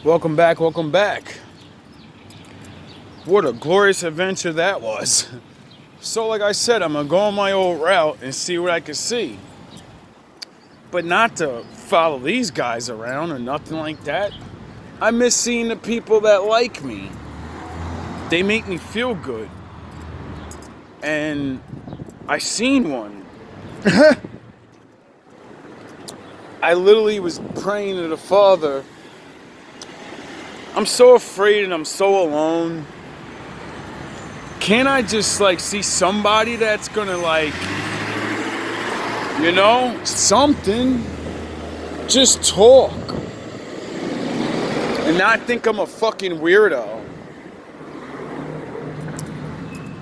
Welcome back, welcome back. What a glorious adventure that was. So like I said, I'm gonna go on my old route and see what I can see. But not to follow these guys around or nothing like that. I miss seeing the people that like me. They make me feel good. And I seen one. I literally was praying to the Father. I'm so afraid and I'm so alone. Can't I just see somebody that's gonna something? Just talk. And not think I'm a fucking weirdo.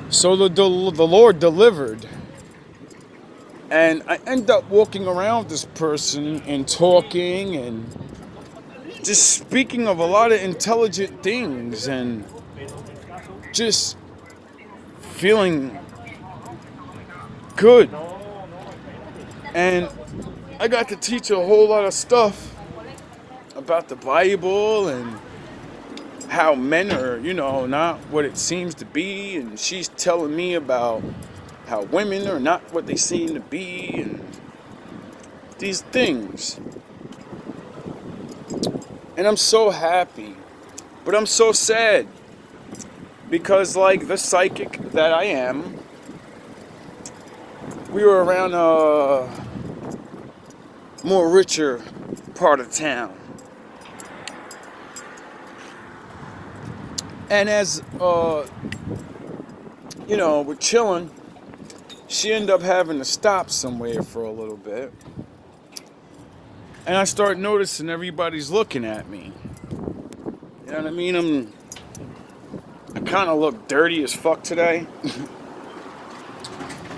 So the Lord delivered. And I end up walking around this person and talking and just speaking of a lot of intelligent things and just feeling good. And I got to teach a whole lot of stuff about the Bible and how men are, not what it seems to be. And she's telling me about how women are not what they seem to be and these things. And I'm so happy, but I'm so sad because the psychic that I am, we were around a more richer part of town. And as, we're chilling, she ended up having to stop somewhere for a little bit. And I start noticing everybody's looking at me. You know what I mean? I kind of look dirty as fuck today.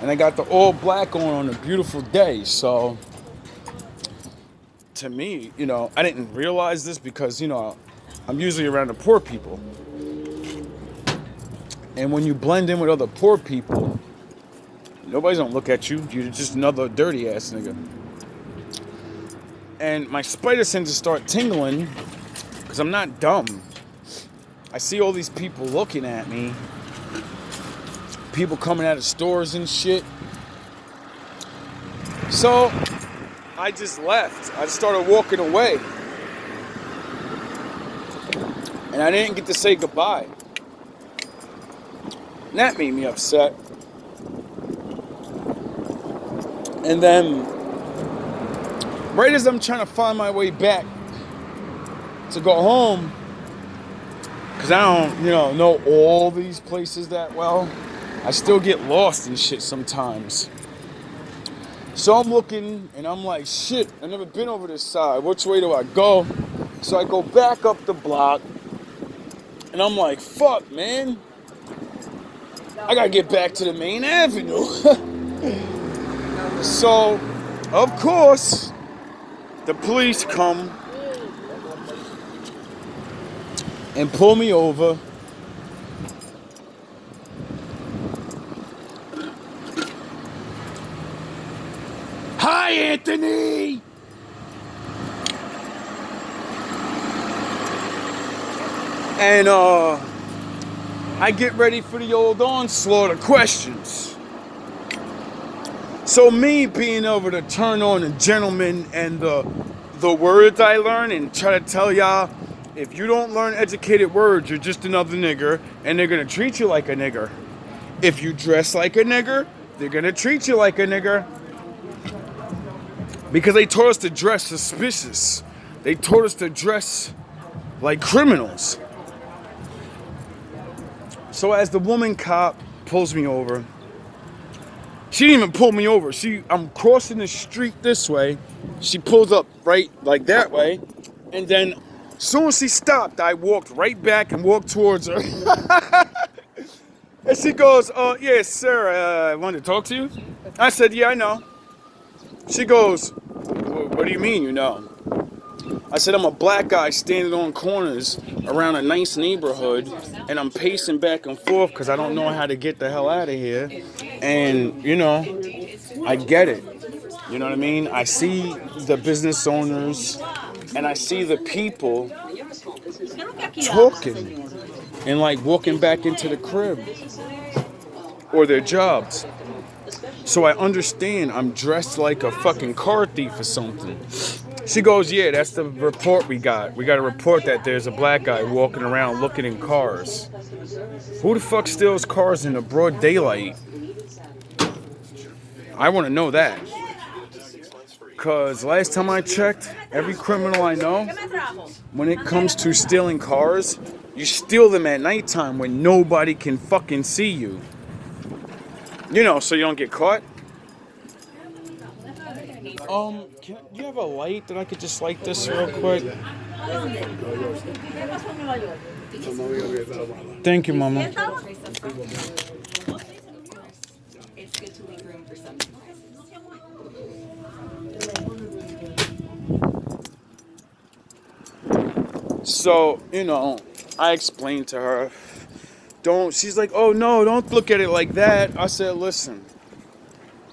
And I got the all black on a beautiful day. So, to me, I didn't realize this because, I'm usually around the poor people. And when you blend in with other poor people, nobody's gonna look at you. You're just another dirty ass nigga. And my spider senses start tingling because I'm not dumb. I see all these people looking at me. People coming out of stores and shit. So I just left. I started walking away. And I didn't get to say goodbye. And that made me upset. And then, right as I'm trying to find my way back to go home, because I don't, know all these places that well. I still get lost in shit sometimes. So I'm looking, and I'm like, shit, I've never been over this side. Which way do I go? So I go back up the block, and I'm like, fuck, man. I gotta get back to the main avenue. So, of course, the police come and pull me over. Hi, Anthony! And, I get ready for the old onslaught of questions. So me being able to turn on the gentleman and the words I learn and try to tell y'all, if you don't learn educated words, you're just another nigger, and they're gonna treat you like a nigger. If you dress like a nigger, they're gonna treat you like a nigger. Because they taught us to dress suspicious. They taught us to dress like criminals. So as the woman cop pulls me over, she didn't even pull me over. I'm crossing the street this way. She pulls up right that way. And then as soon as she stopped, I walked right back and walked towards her. And she goes, yes, sir, I wanted to talk to you. I said, yeah, I know. She goes, what do you mean you know? I said, I'm a black guy standing on corners around a nice neighborhood, and I'm pacing back and forth because I don't know how to get the hell out of here. And, I get it. You know what I mean? I see the business owners, and I see the people talking and like walking back into the crib or their jobs. So I understand I'm dressed like a fucking car thief or something. She goes, yeah, that's the report we got. We got a report that there's a black guy walking around looking in cars. Who the fuck steals cars in the broad daylight? I want to know that. Because last time I checked, every criminal I know, when it comes to stealing cars, you steal them at nighttime when nobody can fucking see you. You know, so you don't get caught. Do you have a light that I could just light this real quick? Thank you, Mama. It's good to leave room for some. So, you know, I explained to her, she's like, oh no, don't look at it like that. I said, listen,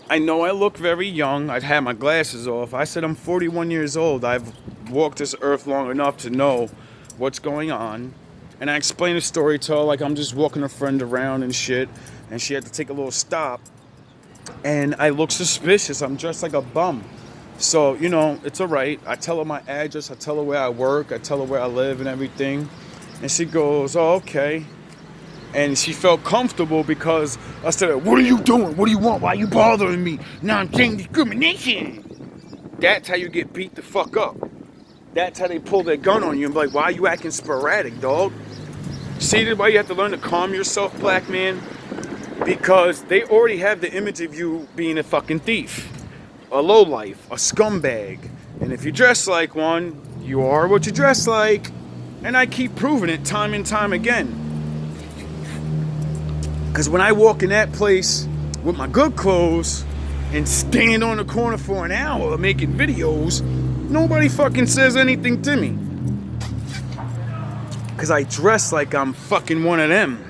I know I look very young. I've had my glasses off. I said, I'm 41 years old. I've walked this earth long enough to know what's going on. And I explained the story to her like I'm just walking a friend around and shit. And she had to take a little stop. And I look suspicious. I'm dressed like a bum. So, you know, it's all right. I tell her my address. I tell her where I work. I tell her where I live and everything. And she goes, oh, okay. And she felt comfortable because I said, what are you doing? What do you want? Why are you bothering me? Now I'm saying discrimination. That's how you get beat the fuck up. That's how they pull their gun on you and be like, why are you acting sporadic, dog? See why you have to learn to calm yourself, black man? Because they already have the image of you being a fucking thief, a lowlife, a scumbag. And if you dress like one, you are what you dress like. And I keep proving it time and time again. Because when I walk in that place with my good clothes and stand on the corner for an hour making videos, nobody fucking says anything to me. Because I dress like I'm fucking one of them.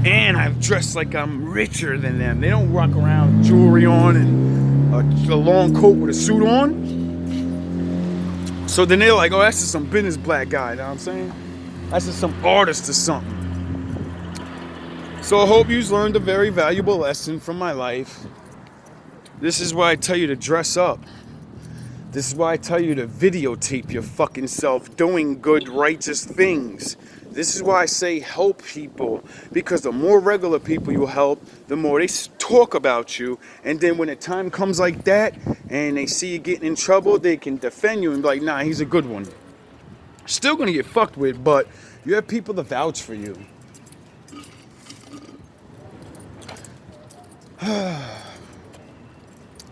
And I've dressed like I'm richer than them. They don't walk around with jewelry on and a long coat with a suit on. So then they're like, oh, that's just some business black guy, you know what I'm saying? That's just some artist or something. So I hope you've learned a very valuable lesson from my life. This is why I tell you to dress up. This is why I tell you to videotape your fucking self doing good, righteous things. This is why I say help people. Because the more regular people you help, the more they talk about you. And then when the time comes like that, and they see you getting in trouble, they can defend you and be like, nah, he's a good one. Still gonna get fucked with, but you have people to vouch for you.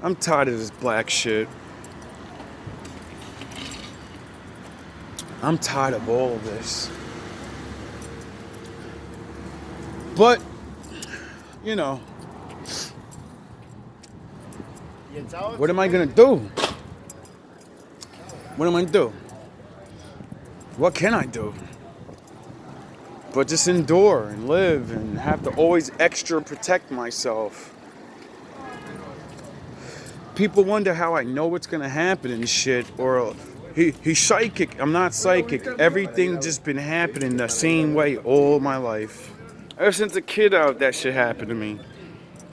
I'm tired of this black shit. I'm tired of all of this. But, you know, what am I gonna do? What am I gonna do? What can I do? But just endure and live and have to always extra protect myself. People wonder how I know what's gonna happen and shit, or he's psychic. I'm not psychic. Everything just been happening the same way all my life. Ever since a kid out, that shit happened to me.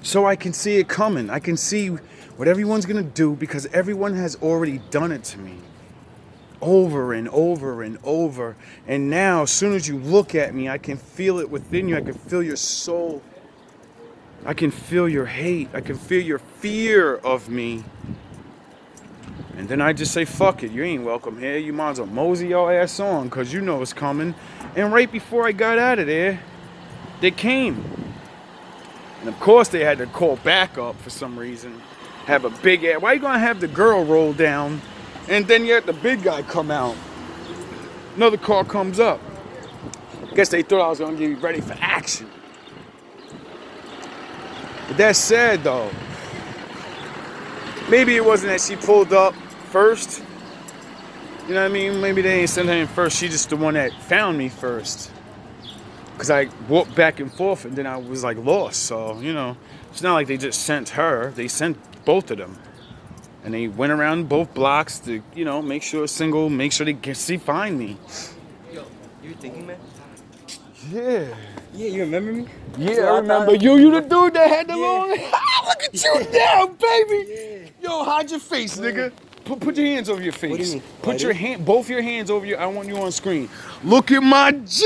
So I can see it coming. I can see what everyone's gonna do because everyone has already done it to me. Over and over and over. And now, as soon as you look at me, I can feel it within you. I can feel your soul. I can feel your hate. I can feel your fear of me. And then I just say, fuck it. You ain't welcome here. You might as well mosey your ass on because you know it's coming. And right before I got out of there, they came. And of course they had to call backup for some reason. Have a big ass. Why you gonna have the girl roll down and then you have the big guy come out? Another car comes up. Guess they thought I was gonna get ready for action. But that's sad though. Maybe it wasn't that she pulled up first. You know what I mean? Maybe they ain't sent her in first. She just the one that found me first. Because I walked back and forth and then I was like lost. So, you know, it's not like they just sent her. They sent both of them. And they went around both blocks to, you know, make sure they find me. Yo, you thinking, man? Yeah. Yeah, you remember me? Yeah, So I remember you the dude that had the Yeah. long. Look at you now, baby. Yeah. Yo, hide your face, nigga. Put your hands over your face. What do you mean? Put Like your this? both your hands over your. I want you on screen. Look at my G.